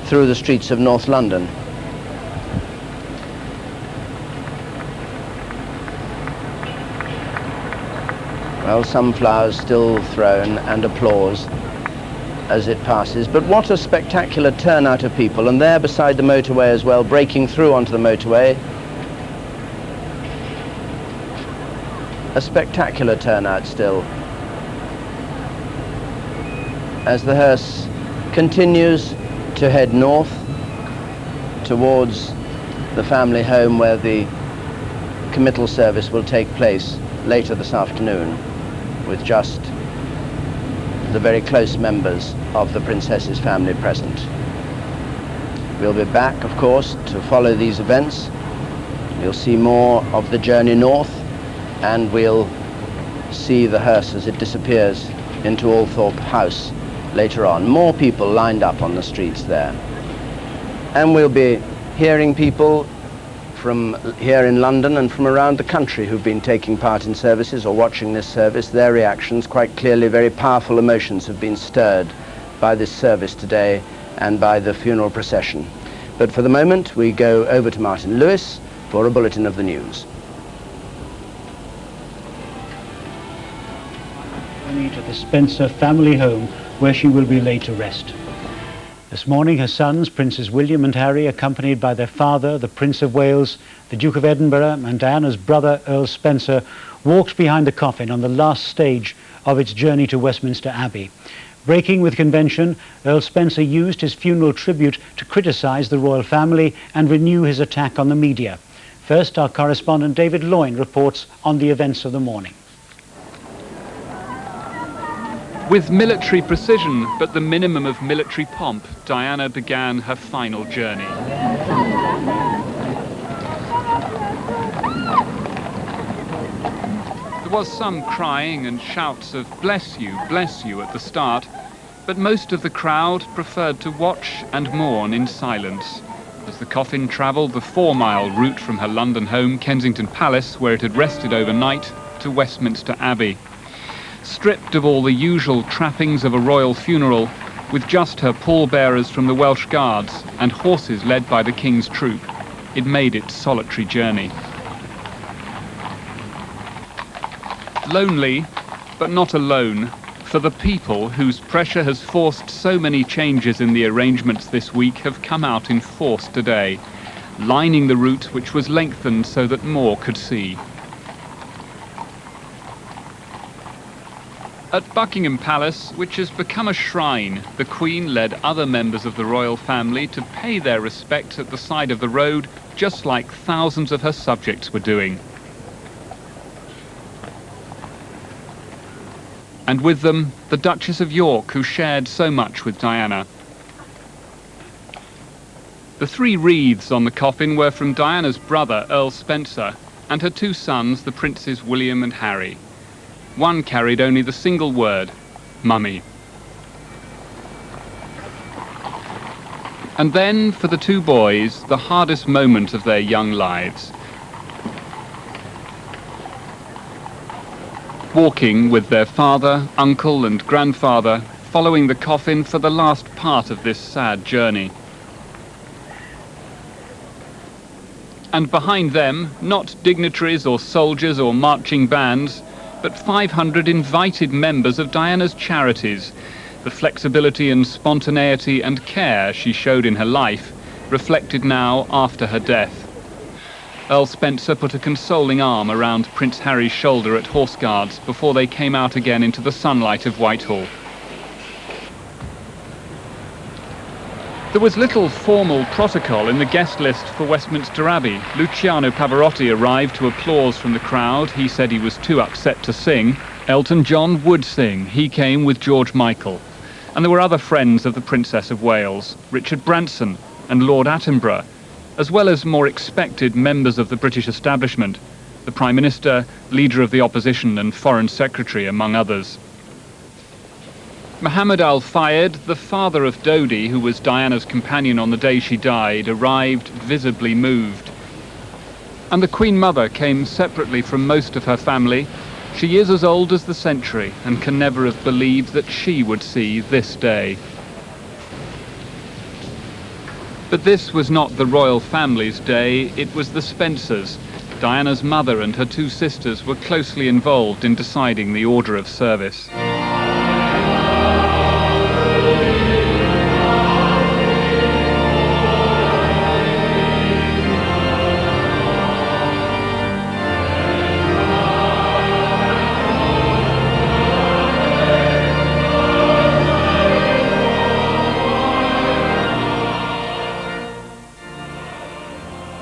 through the streets of North London. Well, some flowers still thrown and applause as it passes, but what a spectacular turnout of people, and there beside the motorway as well, breaking through onto the motorway, a spectacular turnout still as the hearse continues to head north towards the family home where the committal service will take place later this afternoon, with just the very close members of the Princess's family present. We'll be back, of course, to follow these events. You'll see more of the journey north, and we'll see the hearse as it disappears into Althorpe House later on. More people lined up on the streets there. And we'll be hearing people from here in London and from around the country who've been taking part in services or watching this service. Their reactions, quite clearly very powerful emotions, have been stirred by this service today and by the funeral procession. But for the moment, we go over to Martin Lewis for a bulletin of the news. To the Spencer family home, where she will be laid to rest. This morning, her sons, Princes William and Harry, accompanied by their father, the Prince of Wales, the Duke of Edinburgh, and Diana's brother, Earl Spencer, walked behind the coffin on the last stage of its journey to Westminster Abbey. Breaking with convention, Earl Spencer used his funeral tribute to criticise the royal family and renew his attack on the media. First, our correspondent David Loyne reports on the events of the morning. With military precision, but the minimum of military pomp, Diana began her final journey. There was some crying and shouts of bless you," at the start, but most of the crowd preferred to watch and mourn in silence as the coffin travelled the 4-mile route from her London home, Kensington Palace, where it had rested overnight, to Westminster Abbey. Stripped of all the usual trappings of a royal funeral, with just her pallbearers from the Welsh Guards and horses led by the King's troop, it made its solitary journey. Lonely, but not alone, for the people whose pressure has forced so many changes in the arrangements this week have come out in force today, lining the route which was lengthened so that more could see. At Buckingham Palace, which has become a shrine, the Queen led other members of the royal family to pay their respects at the side of the road, just like thousands of her subjects were doing. And with them, the Duchess of York, who shared so much with Diana. The 3 wreaths on the coffin were from Diana's brother, Earl Spencer, and her 2 sons, the Princes William and Harry. One carried only the single word, Mummy. And then, for the 2 boys, the hardest moment of their young lives. Walking with their father, uncle and grandfather, following the coffin for the last part of this sad journey. And behind them, not dignitaries or soldiers or marching bands, but 500 invited members of Diana's charities. The flexibility and spontaneity and care she showed in her life, reflected now after her death. Earl Spencer put a consoling arm around Prince Harry's shoulder at Horse Guards before they came out again into the sunlight of Whitehall. There was little formal protocol in the guest list for Westminster Abbey. Luciano Pavarotti arrived to applause from the crowd. He said he was too upset to sing. Elton John would sing. He came with George Michael. And there were other friends of the Princess of Wales, Richard Branson and Lord Attenborough, as well as more expected members of the British establishment, the Prime Minister, Leader of the Opposition and Foreign Secretary, among others. Mohammed Al Fayed, the father of Dodi, who was Diana's companion on the day she died, arrived visibly moved. And the Queen Mother came separately from most of her family. She is as old as the century and can never have believed that she would see this day. But this was not the royal family's day, it was the Spencers. Diana's mother and her two sisters were closely involved in deciding the order of service.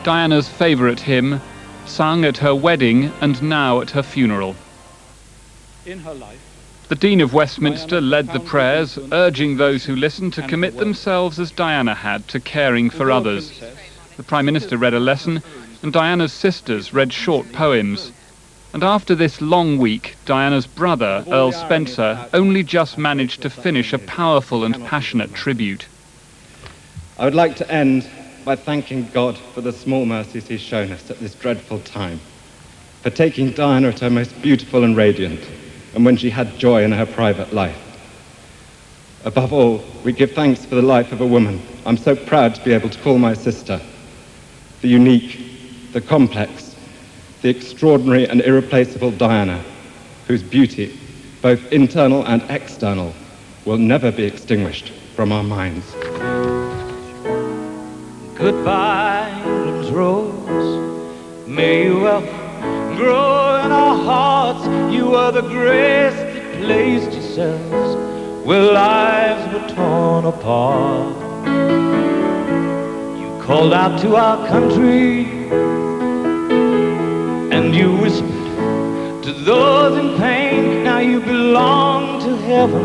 Diana's favourite hymn, sung at her wedding and now at her funeral. In her life, the Dean of Westminster led the prayers, urging those who listened to commit themselves as Diana had to caring for others. The Prime Minister read a lesson, and Diana's sisters read short poems. And after this long week, Diana's brother, Earl Spencer, only just managed to finish a powerful and passionate tribute. I would like to end by thanking God for the small mercies he's shown us at this dreadful time, for taking Diana at her most beautiful and radiant, and when she had joy in her private life. Above all, we give thanks for the life of a woman I'm so proud to be able to call my sister, the unique, the complex, the extraordinary and irreplaceable Diana, whose beauty, both internal and external, will never be extinguished from our minds. Goodbye, England's rose. May you well grow in our hearts. You are the grace that placed yourselves where lives were torn apart. You called out to our country, and you whispered to those in pain. Now you belong to heaven,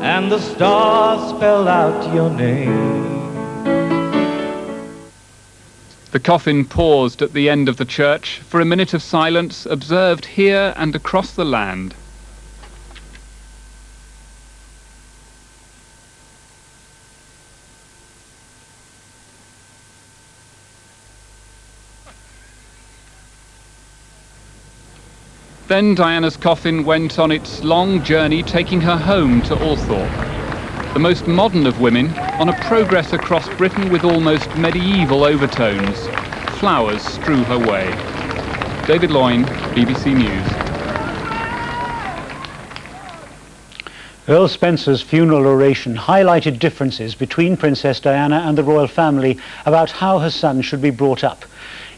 and the stars spell out your name. The coffin paused at the end of the church for a minute of silence, observed here and across the land. Then Diana's coffin went on its long journey, taking her home to Althorpe. The most modern of women, on a progress across Britain with almost medieval overtones. Flowers strew her way. David Loyne, BBC News. Earl Spencer's funeral oration highlighted differences between Princess Diana and the royal family about how her son should be brought up.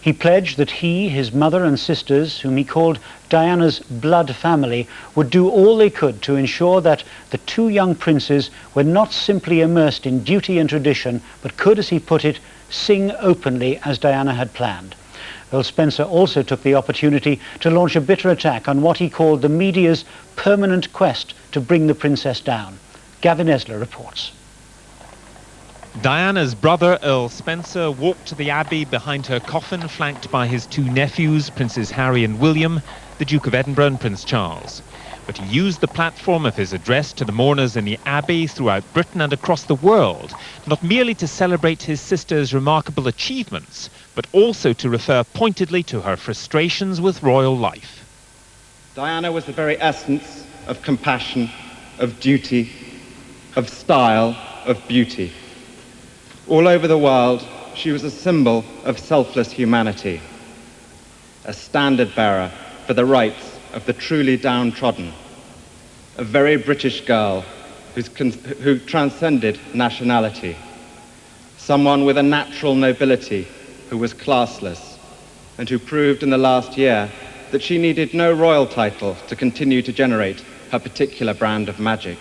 He pledged that he, his mother and sisters, whom he called Diana's blood family, would do all they could to ensure that the two young princes were not simply immersed in duty and tradition, but could, as he put it, sing openly as Diana had planned. Earl Spencer also took the opportunity to launch a bitter attack on what he called the media's permanent quest to bring the princess down. Gavin Esler reports. Diana's brother, Earl Spencer, walked to the Abbey behind her coffin, flanked by his two nephews, Princes Harry and William, the Duke of Edinburgh and Prince Charles. But he used the platform of his address to the mourners in the Abbey throughout Britain and across the world, not merely to celebrate his sister's remarkable achievements, but also to refer pointedly to her frustrations with royal life. Diana was the very essence of compassion, of duty, of style, of beauty. All over the world, she was a symbol of selfless humanity, a standard bearer for the rights of the truly downtrodden, a very British girl who transcended nationality, someone with a natural nobility who was classless, and who proved in the last year that she needed no royal title to continue to generate her particular brand of magic.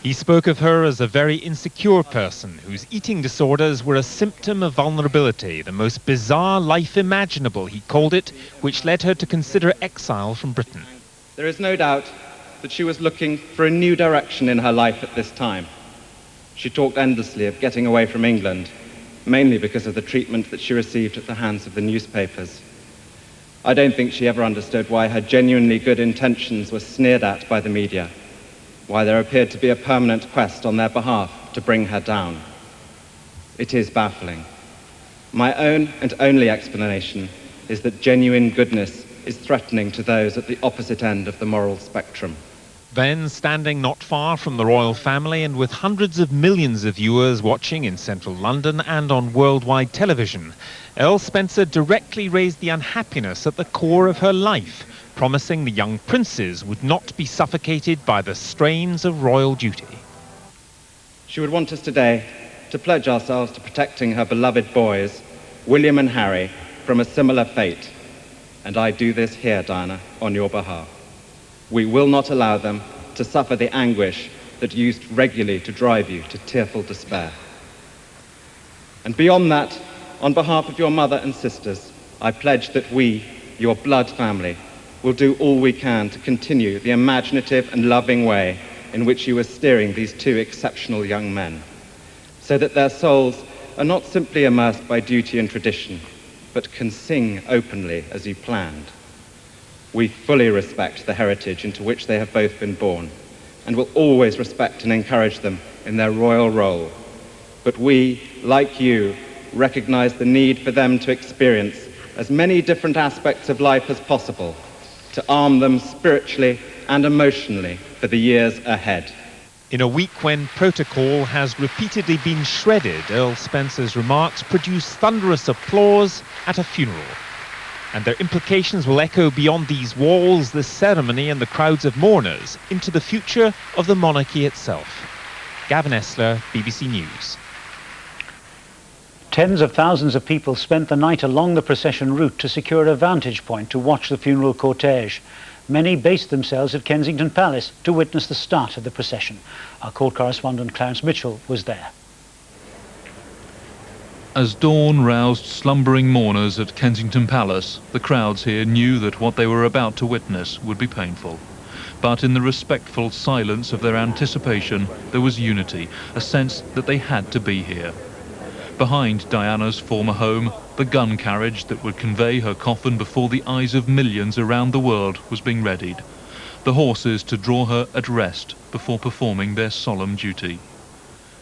He spoke of her as a very insecure person whose eating disorders were a symptom of vulnerability, the most bizarre life imaginable, he called it, which led her to consider exile from Britain. There is no doubt that she was looking for a new direction in her life at this time. She talked endlessly of getting away from England, mainly because of the treatment that she received at the hands of the newspapers. I don't think she ever understood why her genuinely good intentions were sneered at by the media, why there appeared to be a permanent quest on their behalf to bring her down. It is baffling. My own and only explanation is that genuine goodness is threatening to those at the opposite end of the moral spectrum. Then, standing not far from the royal family and with hundreds of millions of viewers watching in central London and on worldwide television, Earl Spencer directly raised the unhappiness at the core of her life, promising the young princes would not be suffocated by the strains of royal duty. She would want us today to pledge ourselves to protecting her beloved boys, William and Harry, from a similar fate. And I do this here, Diana, on your behalf. We will not allow them to suffer the anguish that used regularly to drive you to tearful despair. And beyond that, on behalf of your mother and sisters, I pledge that we, your blood family, will do all we can to continue the imaginative and loving way in which you are steering these two exceptional young men, so that their souls are not simply immersed by duty and tradition, but can sing openly as you planned. We fully respect the heritage into which they have both been born, and will always respect and encourage them in their royal role. But we, like you, recognize the need for them to experience as many different aspects of life as possible, to arm them spiritually and emotionally for the years ahead. In a week when protocol has repeatedly been shredded, Earl Spencer's remarks produce thunderous applause at a funeral. And their implications will echo beyond these walls, the ceremony and the crowds of mourners into the future of the monarchy itself. Gavin Esler, BBC News. Tens of thousands of people spent the night along the procession route to secure a vantage point to watch the funeral cortege. Many based themselves at Kensington Palace to witness the start of the procession. Our court correspondent Clarence Mitchell was there. As dawn roused slumbering mourners at Kensington Palace, the crowds here knew that what they were about to witness would be painful. But in the respectful silence of their anticipation, there was unity, a sense that they had to be here. Behind Diana's former home, the gun carriage that would convey her coffin before the eyes of millions around the world was being readied. The horses to draw her at rest before performing their solemn duty.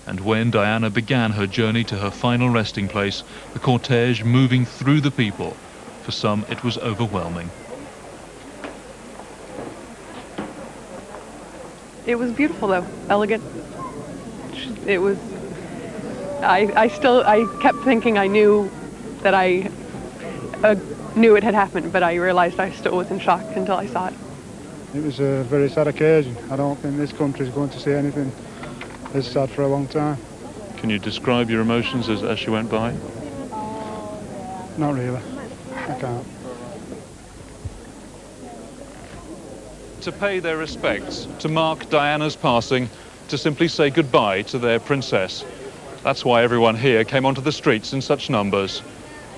And when Diana began her journey to her final resting place, the cortege moving through the people, for some it was overwhelming. It was beautiful though, elegant. It was, I kept thinking I knew that I knew it had happened, but I realized I still was in shock until I saw it. It was a very sad occasion. I don't think this country is going to see anything as sad for a long time. Can you describe your emotions as she went by? Not really. I can't. To pay their respects, to mark Diana's passing, to simply say goodbye to their princess. That's why everyone here came onto the streets in such numbers.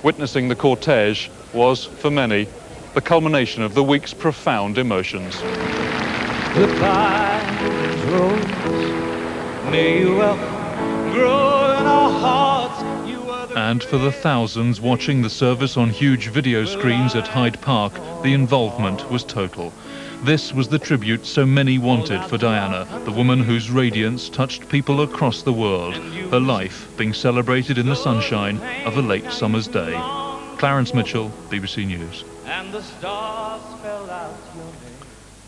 Witnessing the cortege was, for many, the culmination of the week's profound emotions. Goodbye, Rose. May you well grow in our hearts. And for the thousands watching the service on huge video screens at Hyde Park, the involvement was total. This was the tribute so many wanted for Diana, the woman whose radiance touched people across the world, her life being celebrated in the sunshine of a late summer's day. Clarence Mitchell, BBC News. And the stars fell out your name.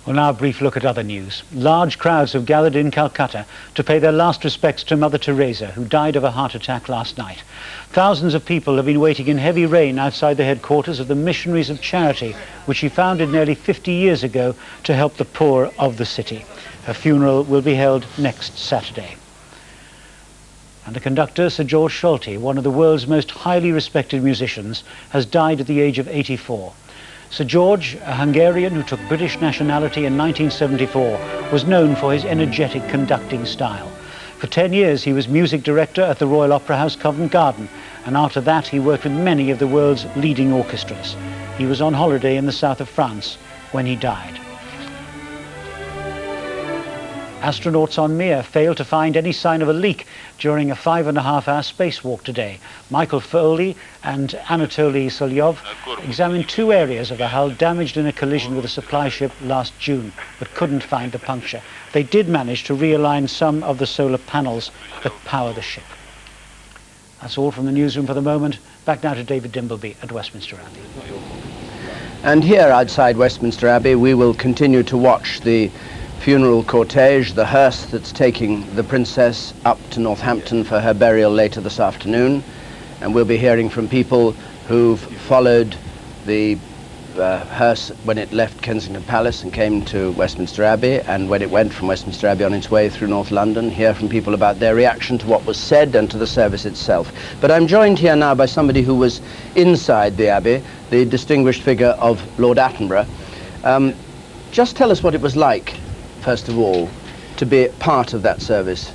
Well, now a brief look at other news. Large crowds have gathered in Calcutta to pay their last respects to Mother Theresa, who died of a heart attack last night. Thousands of people have been waiting in heavy rain outside the headquarters of the Missionaries of Charity, which she founded nearly 50 years ago to help the poor of the city. Her funeral will be held next Saturday. And the conductor, Sir George Solti, one of the world's most highly respected musicians, has died at the age of 84. Sir George, a Hungarian who took British nationality in 1974, was known for his energetic conducting style. For 10 years he was music director at the Royal Opera House Covent Garden, and after that he worked with many of the world's leading orchestras. He was on holiday in the south of France when he died. Astronauts on Mir failed to find any sign of a leak during a 5.5-hour spacewalk today. Michael Foley and Anatoly Solyov examined 2 areas of the hull damaged in a collision with a supply ship last June, but couldn't find the puncture. They did manage to realign some of the solar panels that power the ship. That's all from the newsroom for the moment. Back now to David Dimbleby at Westminster Abbey. And here outside Westminster Abbey we will continue to watch the funeral cortege, the hearse that's taking the princess up to Northampton for her burial later this afternoon. And we'll be hearing from people who've followed the hearse when it left Kensington Palace and came to Westminster Abbey, and when it went from Westminster Abbey on its way through North London, hear from people about their reaction to what was said and to the service itself. But I'm joined here now by somebody who was inside the Abbey, the distinguished figure of Lord Attenborough. Just tell us what it was like, first of all, to be part of that service